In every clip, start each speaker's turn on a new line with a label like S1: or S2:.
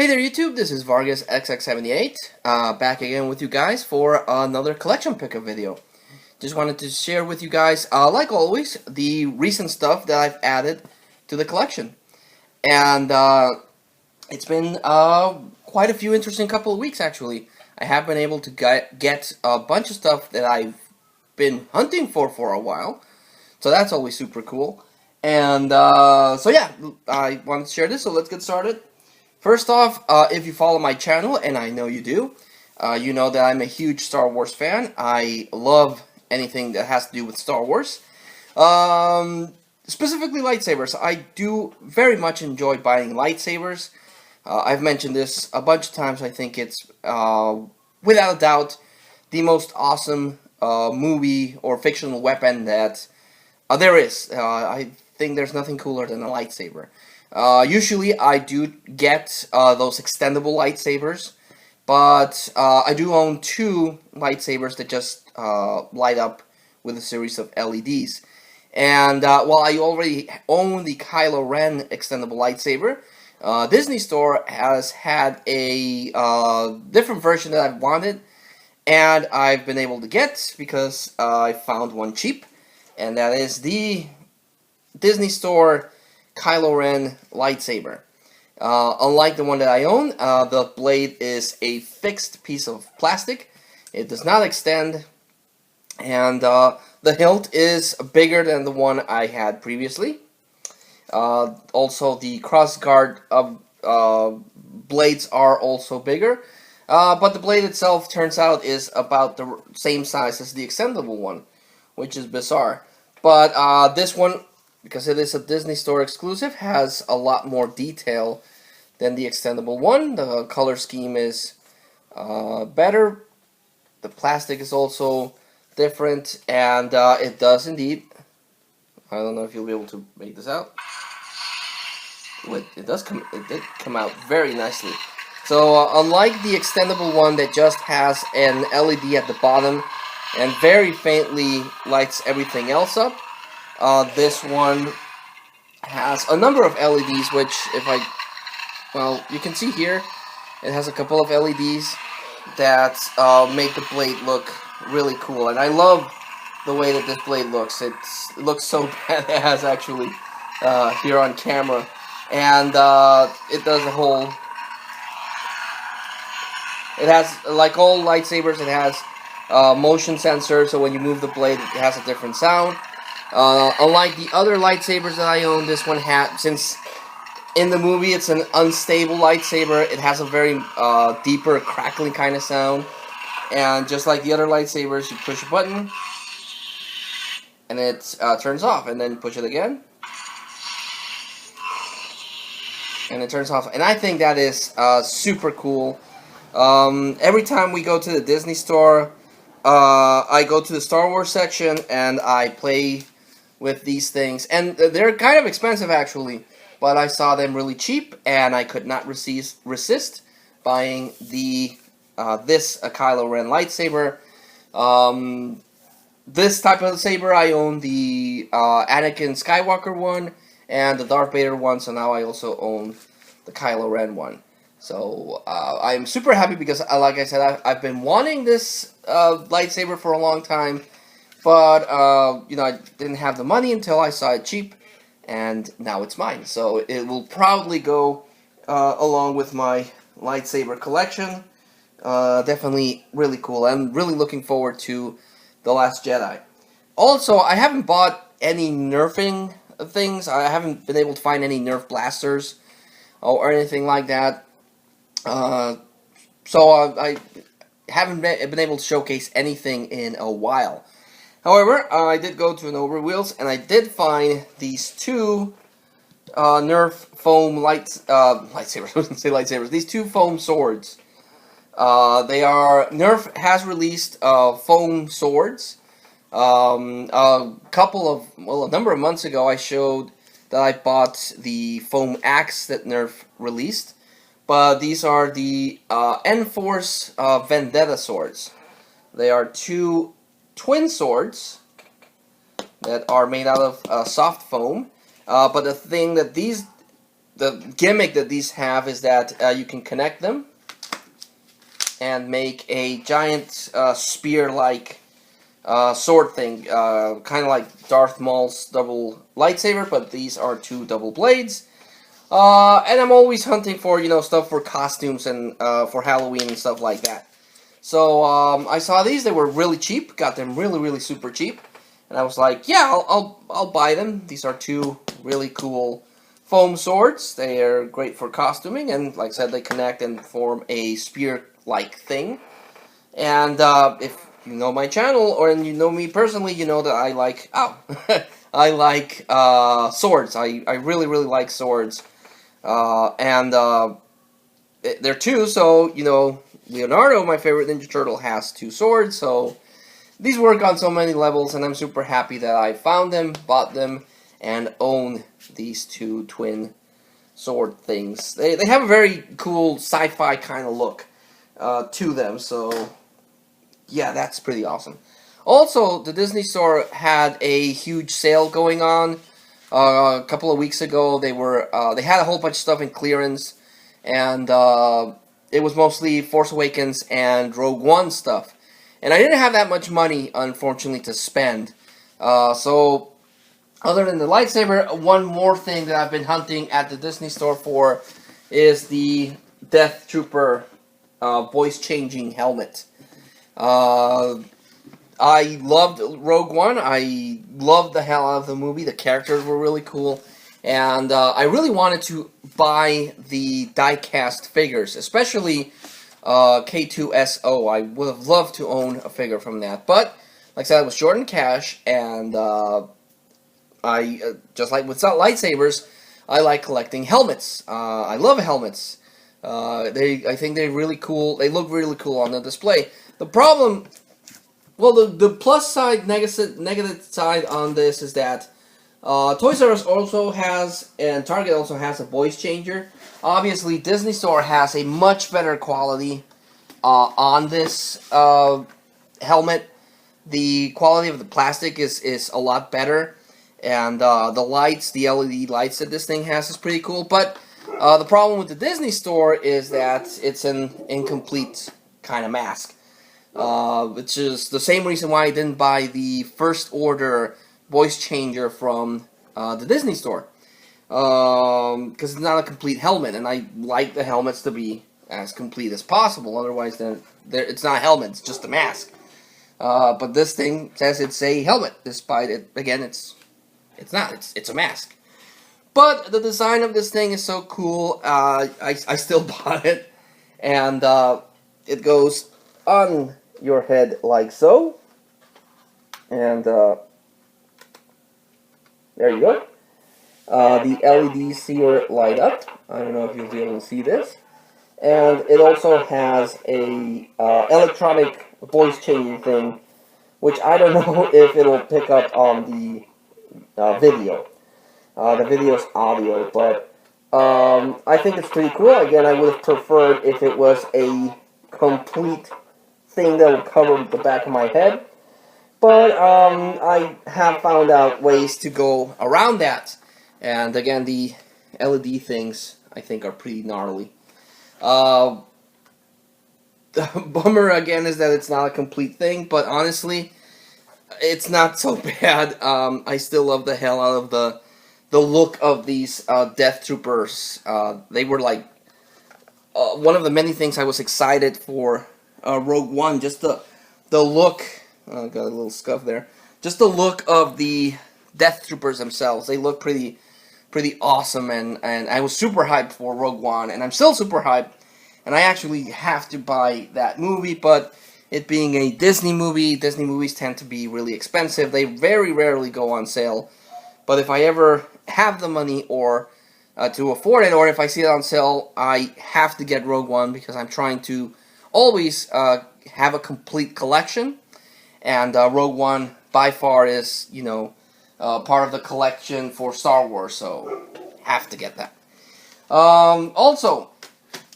S1: Hey there YouTube, this is Vargas XX78, back again with you guys for another collection pickup video. Just wanted to share with you guys, like always, the recent stuff that I've added to the collection. And it's been quite a few interesting couple of weeks actually. I have been able to get a bunch of stuff that I've been hunting for a while. So that's always super cool. And so yeah, I wanted to share this, so let's get started. First off, if you follow my channel, and I know you do, you know that I'm a huge Star Wars fan. I love anything that has to do with Star Wars. Specifically lightsabers. I do very much enjoy buying lightsabers. I've mentioned this a bunch of times. I think it's, without a doubt, the most awesome movie or fictional weapon that there is. I think there's nothing cooler than a lightsaber. Usually I do get those extendable lightsabers, but I do own two lightsabers that just light up with a series of LEDs. And while I already own the Kylo Ren extendable lightsaber, Disney Store has had a different version that I've wanted, and I've been able to get because I found one cheap, and that is the Disney Store Kylo Ren lightsaber. Unlike the one that I own, the blade is a fixed piece of plastic. It does not extend, and the hilt is bigger than the one I had previously. Also, the crossguard blades are also bigger, but the blade itself turns out is about the same size as the extendable one, which is bizarre. But this one, because it is a Disney Store exclusive, has a lot more detail than the extendable one. The color scheme is better. The plastic is also different, and it does indeed. I don't know if you'll be able to make this out. It did come out very nicely. So unlike the extendable one that just has an LED at the bottom and very faintly lights everything else up, this one has a number of LEDs, which you can see here, it has a couple of LEDs that make the blade look really cool. And I love the way that this blade looks. It looks so badass actually here on camera. And it does a whole... It has, like all lightsabers, it has motion sensor, so when you move the blade, it has a different sound. Unlike the other lightsabers that I own, this one since in the movie it's an unstable lightsaber, it has a very deeper crackling kind of sound. And just like the other lightsabers, you push a button and it turns off, and then you push it again and it turns off. And I think that is super cool. Every time we go to the Disney Store, I go to the Star Wars section and I play with these things, and they're kind of expensive actually, but I saw them really cheap and I could not resist buying this Kylo Ren lightsaber. This type of saber, I own the Anakin Skywalker one and the Darth Vader one, so now I also own the Kylo Ren one. So I'm super happy because, like I said, I've been wanting this lightsaber for a long time. But, I didn't have the money until I saw it cheap, and now it's mine. So it will probably go along with my lightsaber collection. Definitely really cool. I'm really looking forward to The Last Jedi. Also, I haven't bought any nerfing things. I haven't been able to find any Nerf blasters or anything like that. So I haven't been able to showcase anything in a while. However, I did go to an Overwheels, and I did find these two Nerf foam lightsabers. I was going to say lightsabers. These two foam swords. Nerf has released foam swords. A number of months ago, I showed that I bought the foam axe that Nerf released. But these are the N-Force Vendetta swords. They are two twin swords that are made out of soft foam, but the thing that these the gimmick that these have is that you can connect them and make a giant spear-like sword thing, kind of like Darth Maul's double lightsaber, but these are 2 double blades. And I'm always hunting for, stuff for costumes and for Halloween and stuff like that. So I saw these; they were really cheap. Got them really, really super cheap, and I was like, yeah, I'll buy them. These are 2 really cool foam swords. They are great for costuming, and like I said, they connect and form a spear-like thing. And if you know my channel or you know me personally, you know that I like I like swords. I really, really like swords. And they're 2, so, Leonardo, my favorite Ninja Turtle, has 2 swords, so these work on so many levels, and I'm super happy that I found them, bought them, and own these 2 twin sword things. They have a very cool sci-fi kind of look to them, so yeah, that's pretty awesome. Also, the Disney Store had a huge sale going on. A couple of weeks ago, they had a whole bunch of stuff in clearance, and it was mostly Force Awakens and Rogue One stuff. And I didn't have that much money, unfortunately, to spend. So, other than the lightsaber, one more thing that I've been hunting at the Disney Store for is the Death Trooper voice-changing helmet. I loved Rogue One. I loved the hell out of the movie. The characters were really cool. And I really wanted to buy the die-cast figures, especially K2SO. I would have loved to own a figure from that. But, like I said, I was short in cash, and I just like with lightsabers, I like collecting helmets. I love helmets. I think they're really cool. They look really cool on the display. The problem... Well, the plus side, negative side on this is that Toys R Us also has, and Target also has a voice changer. Obviously, Disney Store has a much better quality on this helmet. The quality of the plastic is a lot better, and the lights, the LED lights that this thing has is pretty cool. But the problem with the Disney Store is that it's an incomplete kind of mask. Which is the same reason why I didn't buy the first order voice changer from the Disney Store. Because it's not a complete helmet, and I like the helmets to be as complete as possible. Otherwise, then it's not a helmet; it's just a mask. But this thing says it's a helmet, despite it. Again, it's not. It's a mask. But the design of this thing is so cool. I still bought it, and it goes on your head like so, and there you go. The LEDs here light up. I don't know if you'll be able to see this, and it also has a electronic voice changing thing, which I don't know if it'll pick up on the video. The video's audio, but I think it's pretty cool. Again, I would have preferred if it was a complete thing that would cover the back of my head, but I have found out ways to go around that, and again, the LED things I think are pretty gnarly. The bummer again is that it's not a complete thing, but honestly, it's not so bad. I still love the hell out of the look of these Death Troopers. They were like one of the many things I was excited for Rogue One. Just the look. Oh, got a little scuff there. Just the look of the Death Troopers themselves. They look pretty awesome, and I was super hyped for Rogue One, and I'm still super hyped. And I actually have to buy that movie, but it being a Disney movie, Disney movies tend to be really expensive. They very rarely go on sale. But if I ever have the money or to afford it, or if I see it on sale, I have to get Rogue One because I'm trying to always have a complete collection. And Rogue One, by far, is, part of the collection for Star Wars, so have to get that. Also,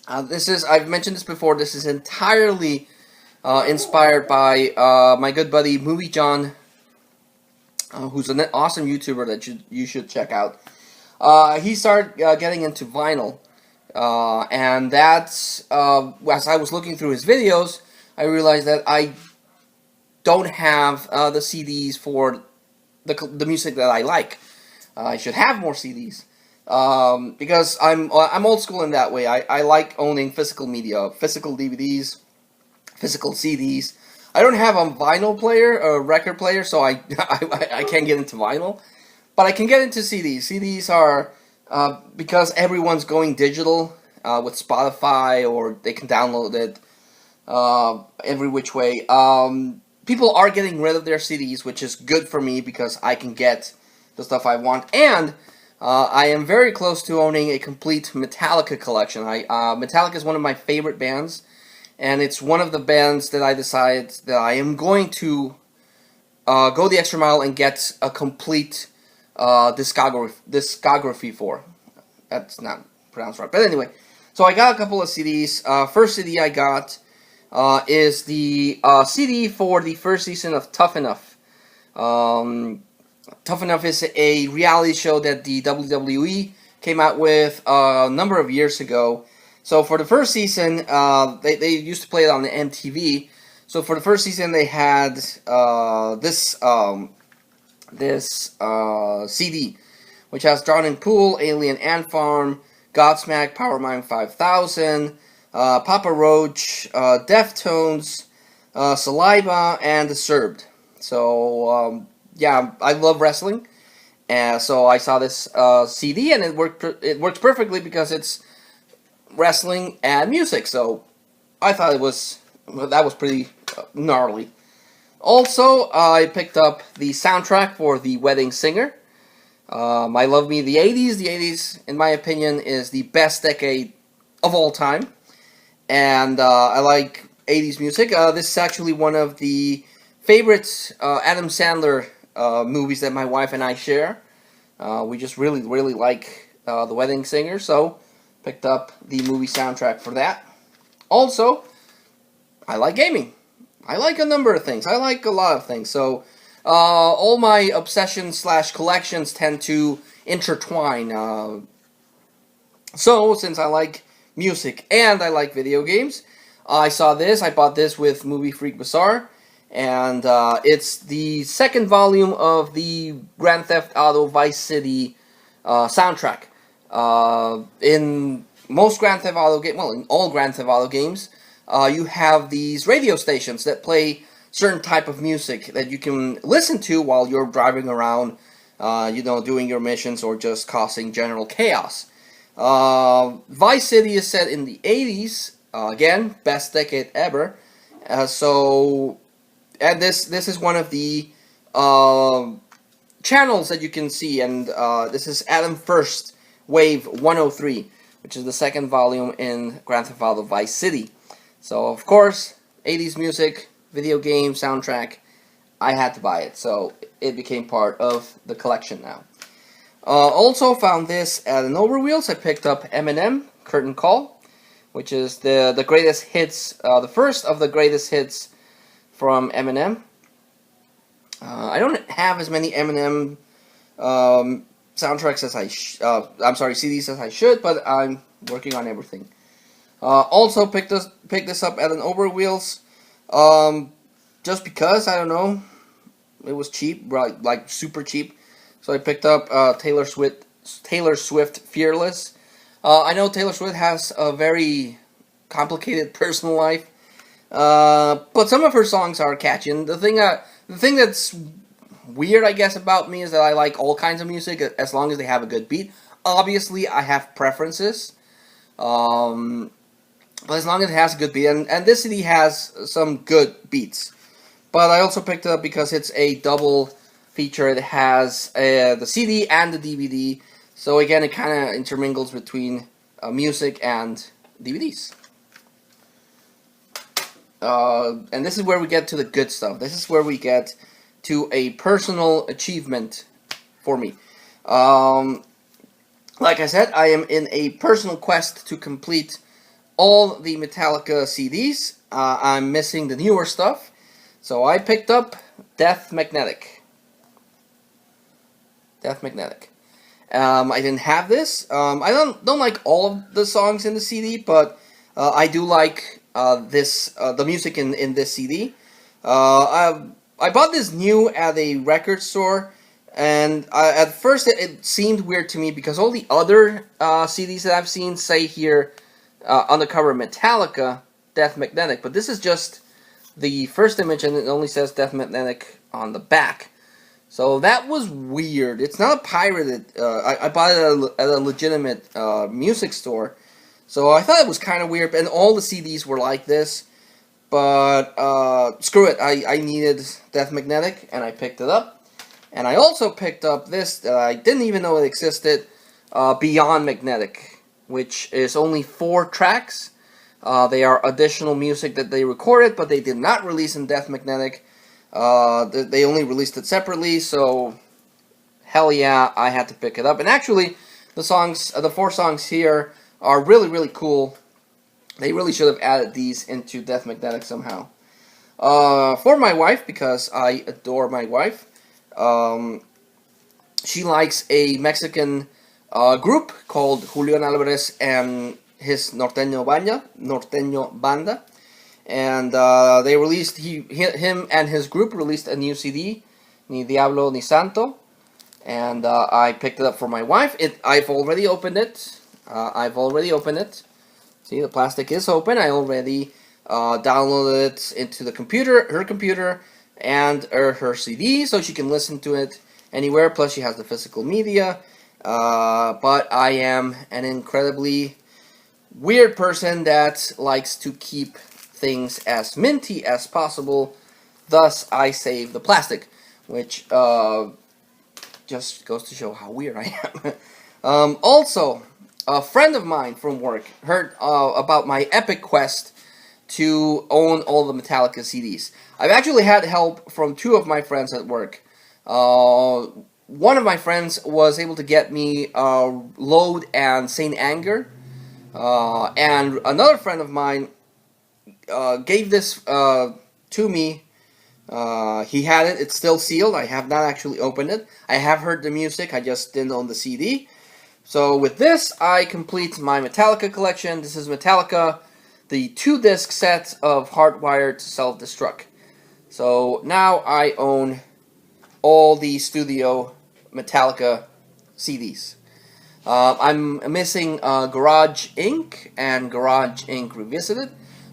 S1: I've mentioned this before, this is entirely inspired by my good buddy Movie John, who's an awesome YouTuber that you should check out. he started getting into vinyl. And that's, as I was looking through his videos, I realized that I don't have the CDs for the music that I like. I should have more CDs. Because I'm old school in that way. I like owning physical media, physical DVDs, physical CDs. I don't have a vinyl player, a record player, so I can't get into vinyl. But I can get into CDs. CDs are, because everyone's going digital with Spotify, or they can download it every which way. People are getting rid of their CDs, which is good for me because I can get the stuff I want. And I am very close to owning a complete Metallica collection. Metallica is one of my favorite bands, and it's one of the bands that I decided that I am going to go the extra mile and get a complete discography for. That's not pronounced right, but anyway. So I got a couple of CDs. First CD I got is the CD for the first season of Tough Enough. Tough Enough is a reality show that the WWE came out with a number of years ago. So for the first season, they used to play it on the MTV. So for the first season, they had this CD, which has Drowning Pool, Alien Ant Farm, Godsmack, Power Mine 5000, Papa Roach, Deftones, Saliva, and Disturbed. So yeah, I love wrestling, and so I saw this CD, and it works perfectly because it's wrestling and music. So I thought that was pretty gnarly. Also, I picked up the soundtrack for The Wedding Singer. I love me the 80s. The 80s, in my opinion, is the best decade of all time. And I like 80s music. This is actually one of the favorite Adam Sandler movies that my wife and I share. We just really, really like The Wedding Singer, so picked up the movie soundtrack for that. Also, I like gaming. I like a number of things. I like a lot of things. So, all my obsessions / collections tend to intertwine. So, since I like music and I like video games, I saw this. I bought this with Movie Freak Bazaar. And it's the second volume of the Grand Theft Auto Vice City soundtrack. In most Grand Theft Auto games, well, in all Grand Theft Auto games, you have these radio stations that play certain type of music that you can listen to while you're driving around, doing your missions or just causing general chaos. Vice City is set in the 80s. Again, best decade ever. And this is one of the channels that you can see, and this is Adam First Wave 103, which is the second volume in Grand Theft Auto Vice City. So, of course, 80s music, video game, soundtrack, I had to buy it, so it became part of the collection now. Also found this at an Overwheels. I picked up Eminem, Curtain Call, which is the greatest hits, the first of the greatest hits from Eminem. I don't have as many Eminem soundtracks as CDs as I should, but I'm working on everything. Also picked this up at an Overwheels, just because, I don't know, it was cheap, right, like super cheap. So I picked up Taylor Swift Fearless. I know Taylor Swift has a very complicated personal life, but some of her songs are catchy. And the thing that's weird, I guess, about me is that I like all kinds of music as long as they have a good beat. Obviously, I have preferences, but as long as it has a good beat, and this CD has some good beats. But I also picked it up because it's a double feature. It has the CD and the DVD, so again, it kind of intermingles between music and DVDs. And this is where we get to the good stuff. This is where we get to a personal achievement for me. Like I said, I am in a personal quest to complete all the Metallica CDs. I'm missing the newer stuff, so I picked up Death Magnetic. I didn't have this. I don't like all of the songs in the CD, but I do like the music in this CD. I bought this new at a record store, and at first it seemed weird to me because all the other CDs that I've seen say here on the cover Metallica, Death Magnetic, but this is just the first image, and it only says Death Magnetic on the back. So that was weird. It's not a pirated. I bought it at a legitimate music store. So I thought it was kind of weird, and all the CDs were like this. But screw it. I needed Death Magnetic, and I picked it up. And I also picked up this that I didn't even know it existed, Beyond Magnetic, which is only 4 tracks. They are additional music that they recorded, but they did not release in Death Magnetic. They only released it separately, so hell yeah, I had to pick it up. And actually, the 4 songs here are really, really cool. They really should have added these into Death Magnetic somehow. For my wife, because I adore my wife, she likes a Mexican group called Julian Alvarez and his Norteño Banda. And they released, him and his group released a new CD, Ni Diablo Ni Santo, and I picked it up for my wife. I've already opened it. See, the plastic is open. I already downloaded it into the computer, her computer, and her CD, so she can listen to it anywhere. Plus, she has the physical media. But I am an incredibly weird person that likes to keep things as minty as possible. Thus, I save the plastic, which just goes to show how weird I am. Also, a friend of mine from work heard about my epic quest to own all the Metallica CDs. I've actually had help from 2 of my friends at work. One of my friends was able to get me Load and Saint Anger, and another friend of mine gave this to me. He had it. It's still sealed. I have not actually opened it. I have heard the music. I just didn't own the CD. So with this, I complete my Metallica collection. This is Metallica, the 2-disc set of Hardwired to Self-Destruct. So now I own all the studio Metallica CDs. I'm missing Garage Inc. and Garage Inc. Revisited,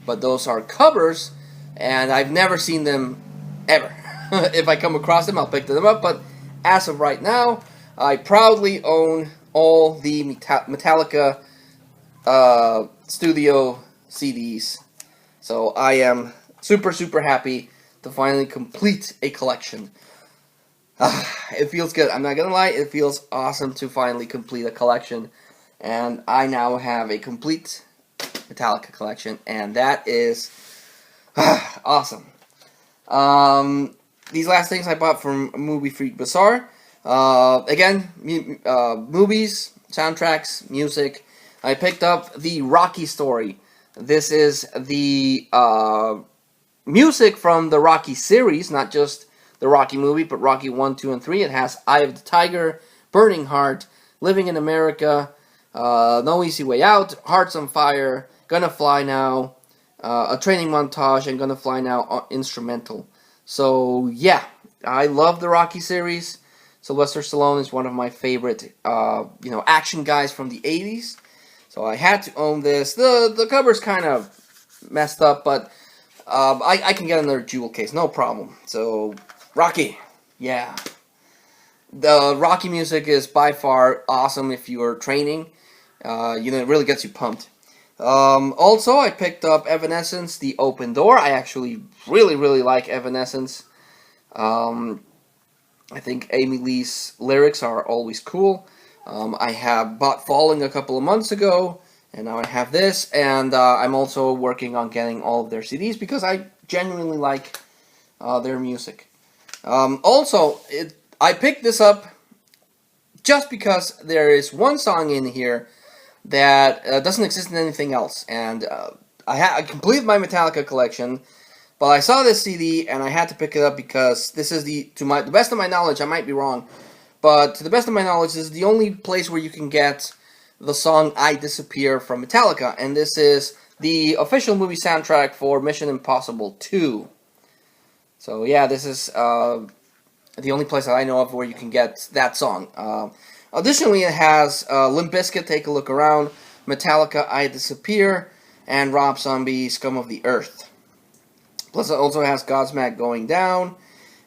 S1: but those are covers, and I've never seen them ever. If I come across them, I'll pick them up, but as of right now, I proudly own all the Metallica studio CDs. So I am super, super happy to finally complete a collection. It feels good. I'm not gonna lie, it feels awesome to finally complete a collection. And I now have a complete Metallica collection, and that is awesome. These last things I bought from Movie Freak Bazaar. Again, movies, soundtracks, music. I picked up the Rocky story. This is the music from the Rocky series, not just the Rocky movie, but Rocky 1, 2, and 3. It has Eye of the Tiger, Burning Heart, Living in America, No Easy Way Out, Hearts on Fire, Gonna Fly Now, a training montage, and Gonna Fly Now instrumental. So yeah, I love the Rocky series. Sylvester Stallone is one of my favorite, action guys from the 80s. So I had to own this. The cover's kind of messed up, but I can get another jewel case, no problem. So, Rocky, yeah. The Rocky music is by far awesome if you are training. It really gets you pumped. Also, I picked up Evanescence, The Open Door. I actually really, really like Evanescence. I think Amy Lee's lyrics are always cool. I have bought Falling a couple of months ago, and now I have this, and I'm also working on getting all of their CDs because I genuinely like their music. I picked this up just because there is one song in here that doesn't exist in anything else, and I completed my Metallica collection. But I saw this CD and I had to pick it up because this is the best of my knowledge, I might be wrong, but to the best of my knowledge, this is the only place where you can get the song I Disappear from Metallica, and this is the official movie soundtrack for Mission Impossible 2. So yeah, this is the only place that I know of where you can get that song. Additionally, it has Limp Bizkit, Take a Look Around, Metallica, I Disappear, and Rob Zombie, Scum of the Earth. Plus it also has Godsmack Going Down,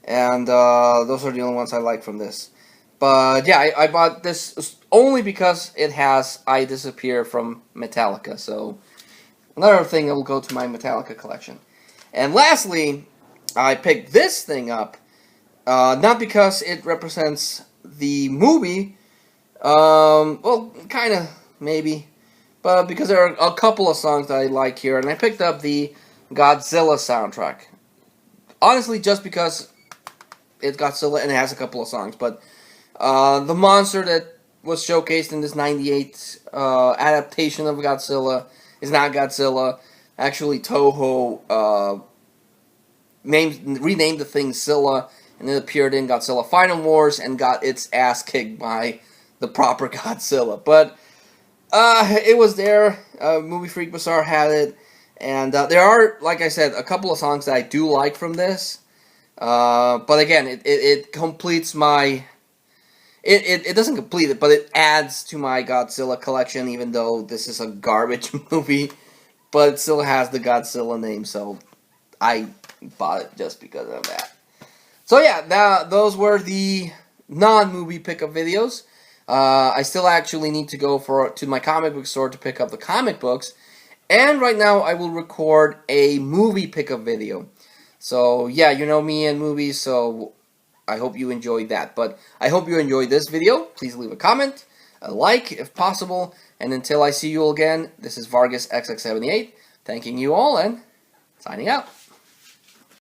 S1: and those are the only ones I like from this. But yeah, I bought this only because it has I Disappear from Metallica, so another thing that will go to my Metallica collection. And lastly, I picked this thing up, not because it represents the movie, well, kind of, maybe, but because there are a couple of songs that I like here, and I picked up the Godzilla soundtrack. Honestly, just because it's Godzilla and it has a couple of songs, but the monster that was showcased in this 98 adaptation of Godzilla is not Godzilla. Actually, Toho renamed the thing Zilla, and it appeared in Godzilla Final Wars and got its ass kicked by the proper Godzilla. But it was there. Movie Freak Bazaar had it. And there are, like I said, a couple of songs that I do like from this. But again, it completes my... It doesn't complete it, but it adds to my Godzilla collection, even though this is a garbage movie. But it still has the Godzilla name, so I bought it just because of that. So yeah, those were the non-movie pickup videos. I still actually need to go to my comic book store to pick up the comic books. And right now I will record a movie pickup video. So yeah, you know me and movies, so I hope you enjoyed that. But I hope you enjoyed this video. Please leave a comment, a like if possible. And until I see you all again, this is Vargas XX78, thanking you all and signing out.